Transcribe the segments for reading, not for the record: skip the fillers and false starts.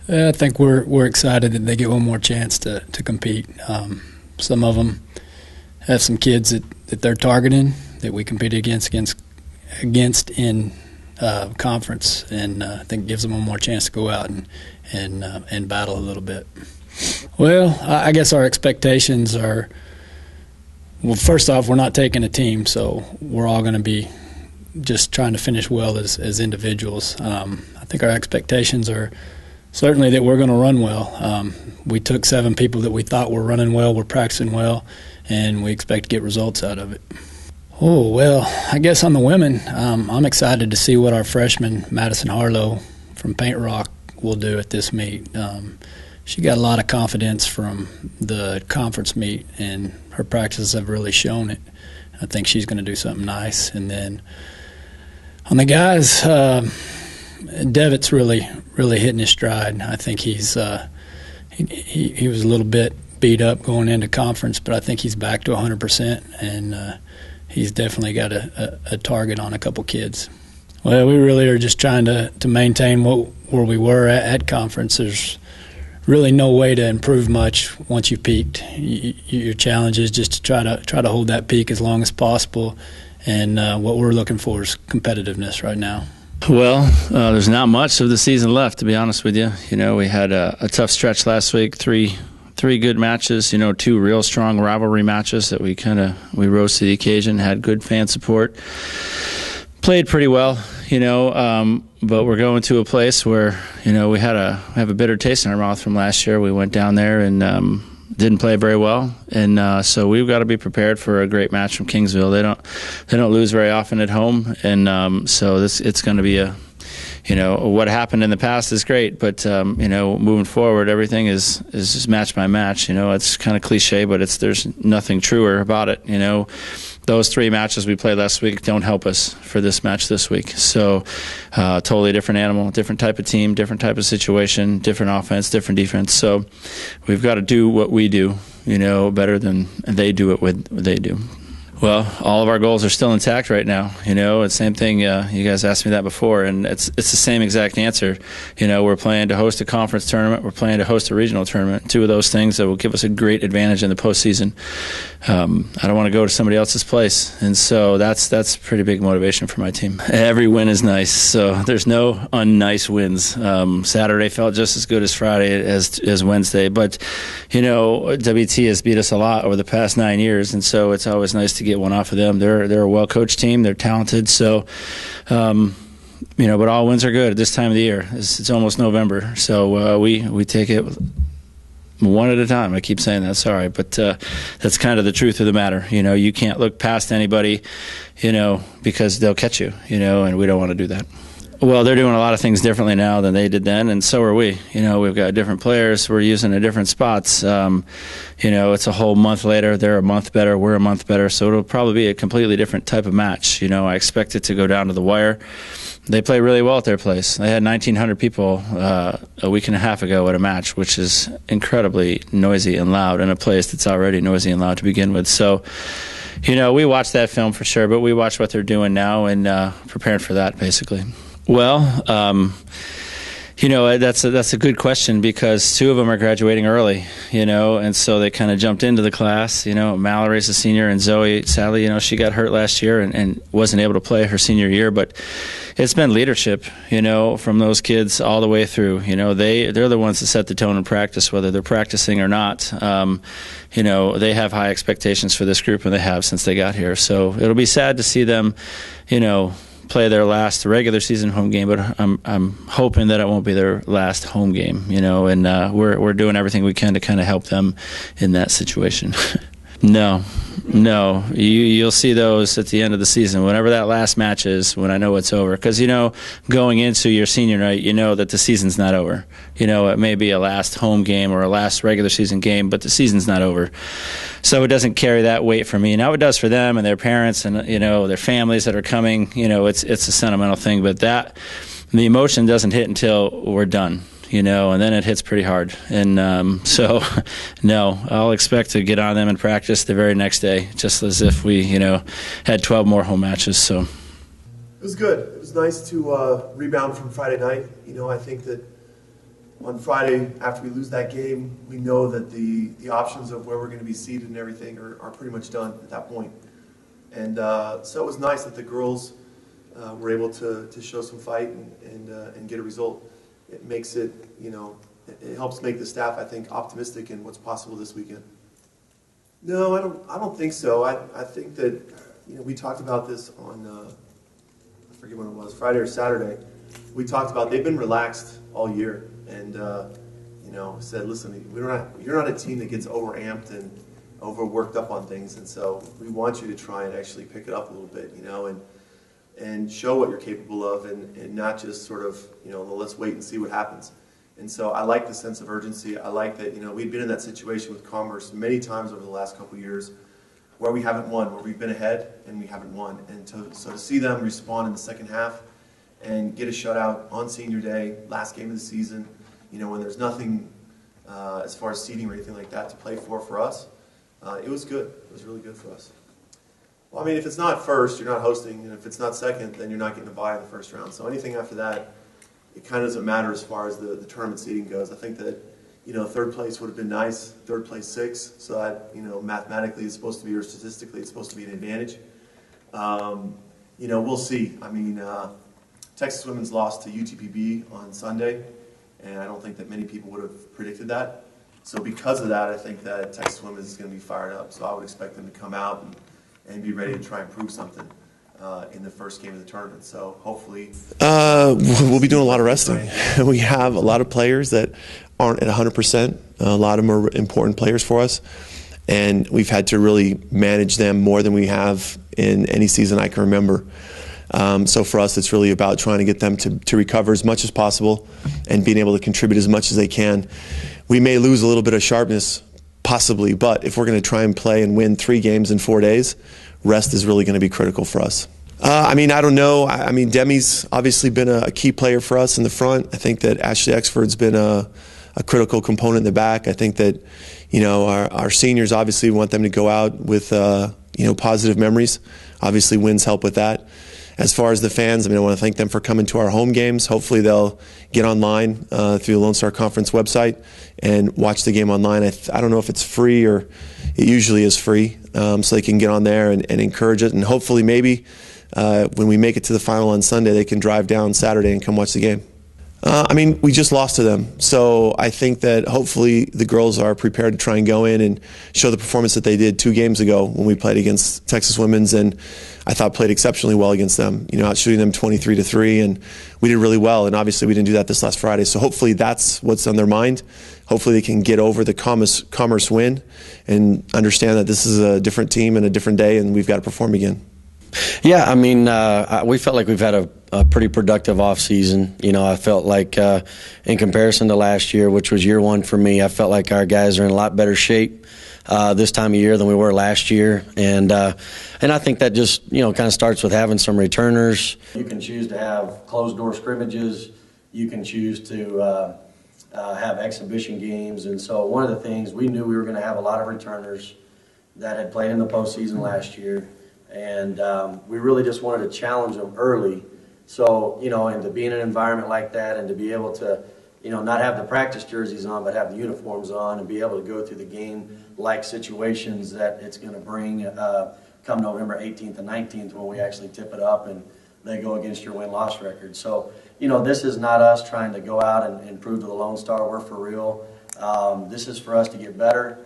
I think we're excited that they get one more chance to compete. Some of them have some kids that they're targeting that we competed against in conference, and I think it gives them one more chance to go out and battle a little bit. Well, I guess our expectations are, well, first off, we're not taking a team, so we're all going to be just trying to finish well as individuals. I think our expectations are certainly that we're going to run well. We took 7 people that we thought were running well, were practicing well, and we expect to get results out of it. Oh, well, I guess on the women, I'm excited to see what our freshman, Madison Harlow from Paint Rock, will do at this meet. She got a lot of confidence from the conference meet, and her practices have really shown it. I think she's going to do something nice. And then on the guys, Devitt's really hitting his stride. I think he was a little bit beat up going into conference, but I think he's back to 100%, and he's definitely got a target on a couple kids. Well, we really are just trying to maintain where we were at conference. There's really no way to improve much once you peaked. Your challenge is just to try to hold that peak as long as possible, and what we're looking for is competitiveness right now. Well, there's not much of the season left, to be honest with you. We had a tough stretch last week, three good matches, 2 real strong rivalry matches that we rose to the occasion, had good fan support, played pretty well, but we're going to a place where, we have a bitter taste in our mouth from last year. We went down there and didn't play very well, and so we've got to be prepared for a great match from Kingsville. They don't lose very often at home, and so it's going to be what happened in the past is great, but moving forward, everything is just match by match. It's kind of cliche, but there's nothing truer about it. Those 3 matches we played last week don't help us for this match this week. So totally different animal, different type of team, different type of situation, different offense, different defense. So we've got to do what we do, better than they do it what they do. Well, all of our goals are still intact right now. It's the same thing. You guys asked me that before, and it's the same exact answer. We're planning to host a conference tournament. We're planning to host a regional tournament. 2 of those things that will give us a great advantage in the postseason. I don't want to go to somebody else's place, and so that's pretty big motivation for my team. Every win is nice, so there's no unnice wins. Saturday felt just as good as Friday as Wednesday, but WT has beat us a lot over the past 9 years, and so it's always nice to get one off of them. They're a well-coached team. They're talented. So, but all wins are good at this time of the year. It's almost November, so we take it one at a time. I keep saying that, sorry, but that's kind of the truth of the matter. You can't look past anybody, because they'll catch you, and we don't want to do that. Well, they're doing a lot of things differently now than they did then, and so are we. We've got different players. We're using in different spots. It's a whole month later. They're a month better. We're a month better. So it'll probably be a completely different type of match. I expect it to go down to the wire. They play really well at their place. They had 1,900 people a week and a half ago at a match, which is incredibly noisy and loud in a place that's already noisy and loud to begin with. So, we watched that film for sure, but we watch what they're doing now and preparing for that, basically. Well, that's a good question because 2 of them are graduating early, and so they kind of jumped into the class. Mallory's a senior, and Zoe, sadly, she got hurt last year and wasn't able to play her senior year. But it's been leadership, from those kids all the way through. They're the ones that set the tone in practice, whether they're practicing or not. They have high expectations for this group, and they have since they got here. So it'll be sad to see them, play their last regular season home game, but I'm hoping that it won't be their last home game, and we're doing everything we can to kind of help them in that situation. No, you'll see those at the end of the season, whenever that last match is, when I know it's over. Because, going into your senior night, that the season's not over. It may be a last home game or a last regular season game, but the season's not over. So it doesn't carry that weight for me. Now it does for them and their parents and, their families that are coming. It's a sentimental thing, but the emotion doesn't hit until we're done. And then it hits pretty hard. And so, no, I'll expect to get on them in practice the very next day, just as if we, had 12 more home matches. So it was good. It was nice to rebound from Friday night. I think that on Friday, after we lose that game, we know that the options of where we're going to be seated and everything are pretty much done at that point. And so it was nice that the girls were able to show some fight and get a result. It makes it, it helps make the staff, I think, optimistic in what's possible this weekend. No, I don't think so. I think that, we talked about this on, I forget when it was, Friday or Saturday. We talked about they've been relaxed all year, and said, listen, you're not a team that gets overamped and overworked up on things, and so we want you to try and actually pick it up a little bit, and show what you're capable of, and not just sort of, let's wait and see what happens. And so I like the sense of urgency. I like that, we've been in that situation with Commerce many times over the last couple of years where we haven't won, where we've been ahead and we haven't won. And so to see them respond in the second half and get a shutout on senior day, last game of the season, when there's nothing as far as seeding or anything like that to play for us, it was good. It was really good for us. Well, I mean, if it's not first, you're not hosting, and if it's not second, then you're not getting a bye in the first round. So anything after that, it kind of doesn't matter as far as the tournament seeding goes. I think that, third place would have been nice, third place 6, so that, mathematically it's supposed to be, or statistically it's supposed to be an advantage. We'll see. I mean, Texas Women's lost to UTPB on Sunday, and I don't think that many people would have predicted that. So because of that, I think that Texas Women's is going to be fired up. So I would expect them to come out and be ready to try and prove something in the first game of the tournament. So hopefully, we'll be doing a lot of resting. We have a lot of players that aren't at 100%. A lot of them are important players for us, and we've had to really manage them more than we have in any season I can remember. So for us, it's really about trying to get them to recover as much as possible and being able to contribute as much as they can. We may lose a little bit of sharpness, possibly, but if we're going to try and play and win 3 games in 4 days, rest is really going to be critical for us. I don't know. Demi's obviously been a key player for us in the front. I think that Ashley Exford's been a critical component in the back. I think that, our seniors obviously want them to go out with, positive memories. Obviously, wins help with that. As far as the fans, I want to thank them for coming to our home games. Hopefully they'll get online through the Lone Star Conference website and watch the game online. I don't know if it's free, or it usually is free, so they can get on there and encourage it. And hopefully maybe when we make it to the final on Sunday, they can drive down Saturday and come watch the game. We just lost to them, so I think that hopefully the girls are prepared to try and go in and show the performance that they did 2 games ago when we played against Texas Women's, and I thought played exceptionally well against them, out shooting them 23-3, and we did really well, and obviously we didn't do that this last Friday, so hopefully that's what's on their mind. Hopefully they can get over the Commerce win and understand that this is a different team and a different day, and we've got to perform again. Yeah, we felt like we've had a pretty productive off season. I felt like in comparison to last year, which was year 1 for me, I felt like our guys are in a lot better shape this time of year than we were last year, and I think that just kind of starts with having some returners. You can choose to have closed door scrimmages. You can choose to have exhibition games, and so one of the things we knew we were going to have a lot of returners that had played in the postseason last year. And we really just wanted to challenge them early. So, and to be in an environment like that and to be able to, not have the practice jerseys on, but have the uniforms on and be able to go through the game-like situations that it's going to bring come November 18th and 19th when we actually tip it up and they go against your win-loss record. So, this is not us trying to go out and prove to the Lone Star we're for real. This is for us to get better.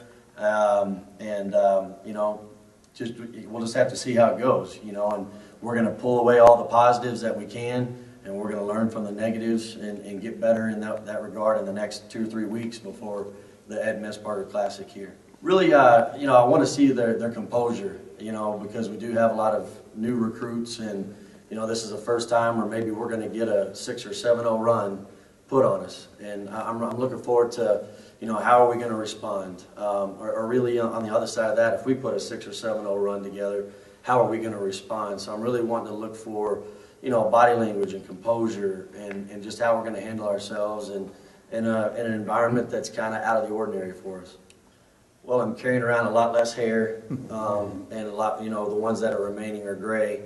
We'll just have to see how it goes, and we're going to pull away all the positives that we can, and we're going to learn from the negatives and get better in that regard in the next 2 or 3 weeks before the Ed Mesbarger Classic here. Really, I want to see their composure, because we do have a lot of new recruits, and, this is the first time where maybe we're going to get a 6 or 7-0 run put on us, and I'm looking forward to how are we going to respond? Or really on the other side of that, if we put a 6 or 7-0 run together, how are we going to respond? So I'm really wanting to look for, body language and composure and just how we're going to handle ourselves in an environment that's kind of out of the ordinary for us. Well, I'm carrying around a lot less hair, and a lot, the ones that are remaining are gray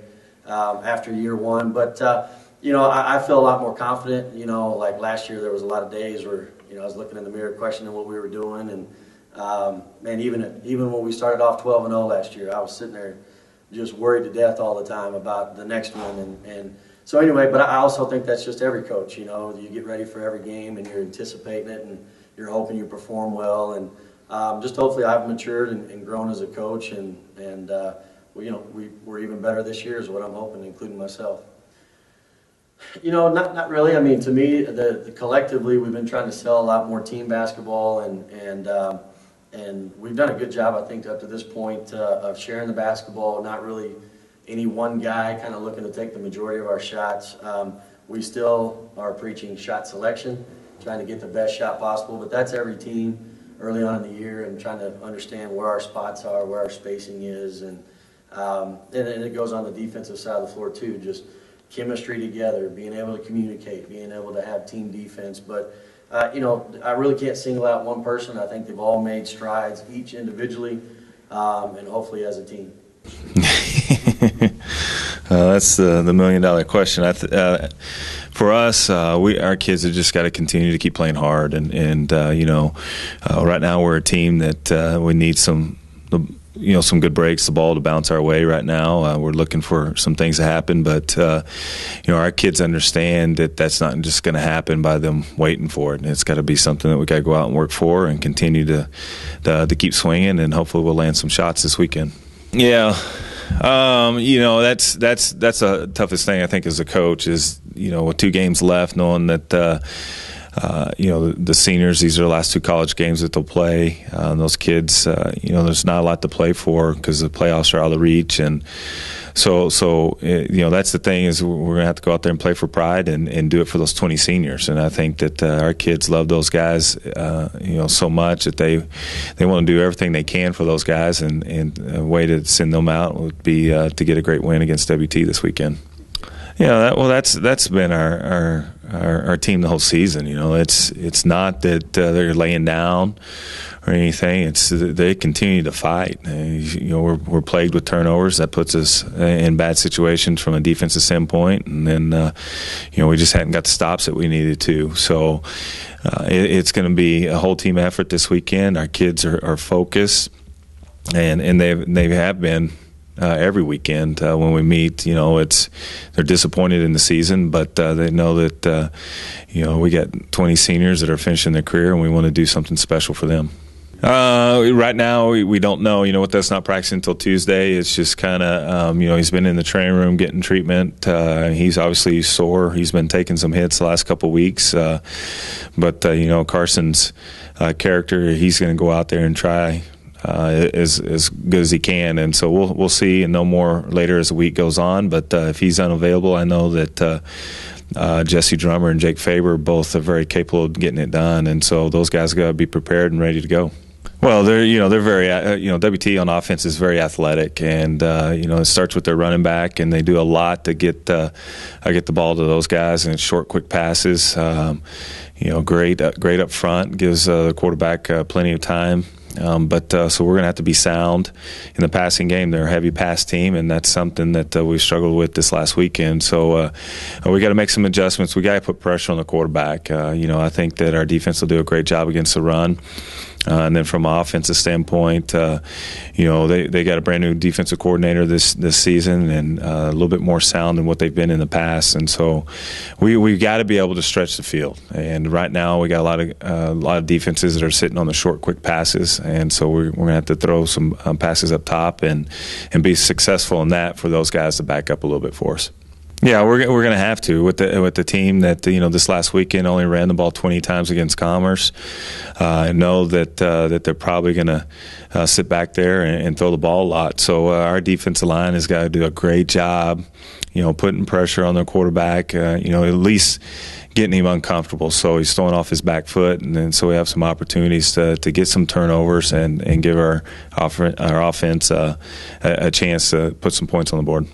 after year 1. But I feel a lot more confident. Like last year, there was a lot of days where You know, I was looking in the mirror, questioning what we were doing, and man, even when we started off 12-0 last year, I was sitting there just worried to death all the time about the next one, and so anyway. But I also think that's just every coach. You know, you get ready for every game, and you're anticipating it, and you're hoping you perform well, and just hopefully I've matured and grown as a coach, and you know, we're even better this year is what I'm hoping, including myself. You know, not really. I mean, to me, the collectively we've been trying to sell a lot more team basketball, and we've done a good job, I think, up to this point of sharing the basketball. Not really any one guy kind of looking to take the majority of our shots. We still are preaching shot selection, trying to get the best shot possible, but that's every team early on in the year, and trying to understand where our spots are, where our spacing is, and it goes on the defensive side of the floor too, just chemistry together, being able to communicate, being able to have team defense. But you know, I really can't single out one person. I think they've all made strides, each individually, and hopefully as a team. That's the $1 million question. For us, our kids have just got to continue to keep playing hard, and you know, right now we're a team that we need some good breaks, the ball to bounce our way right now. We're looking for some things to happen, but you know, our kids understand that that's not just going to happen by them waiting for it. It's got to be something that we got to go out and work for and continue to keep swinging, and hopefully we'll land some shots this weekend. Yeah. You know, that's the toughest thing, I think, as a coach is, you know, with 2 games left, knowing that you know, the seniors, these are the last 2 college games that they'll play. Those kids, you know, there's not a lot to play for because the playoffs are out of reach, and so you know, that's the thing, is we're gonna have to go out there and play for pride and do it for those 20 seniors. And I think that our kids love those guys, you know, so much that they want to do everything they can for those guys, and a way to send them out would be to get a great win against WT this weekend. Yeah, that's been our team the whole season. You know, it's not that they're laying down or anything. It's they continue to fight. You know, we're plagued with turnovers. That puts us in bad situations from a defensive standpoint, and then you know, we just hadn't got the stops that we needed to. So it's going to be a whole team effort this weekend. Our kids are focused, and they have been. Every weekend when we meet, you know, they're disappointed in the season, but they know that you know, we got 20 seniors that are finishing their career, and we want to do something special for them. Right now, we don't know. You know, with us not practicing until Tuesday, it's just kind of, you know, he's been in the training room getting treatment. He's obviously sore. He's been taking some hits the last couple of weeks. But you know, Carson's character, he's going to go out there and try as good as he can, and so we'll see and know more later as the week goes on. But if he's unavailable, I know that Jesse Drummer and Jake Faber both are very capable of getting it done, and so those guys got to be prepared and ready to go. Well, they're very WT on offense is very athletic, and you know, it starts with their running back, and they do a lot to get the ball to those guys, and it's short, quick passes. You know, great up front, gives the quarterback plenty of time. But so we're going to have to be sound in the passing game. They're a heavy pass team, and that's something that we struggled with this last weekend. So we got to make some adjustments. We got to put pressure on the quarterback. You know, I think that our defense will do a great job against the run. And then from an offensive standpoint, you know, they got a brand new defensive coordinator this season, and a little bit more sound than what they've been in the past. And so we got to be able to stretch the field. And right now we got a lot of defenses that are sitting on the short, quick passes, and so we're going to have to throw some passes up top and be successful in that for those guys to back up a little bit for us. Yeah, we're going to have to with the team that, you know, this last weekend only ran the ball 20 times against Commerce. I know that they're probably going to sit back there and throw the ball a lot. So our defensive line has got to do a great job, you know, putting pressure on their quarterback. You know, at least getting him uncomfortable, so he's throwing off his back foot, and then so we have some opportunities to get some turnovers and give our offense a chance to put some points on the board.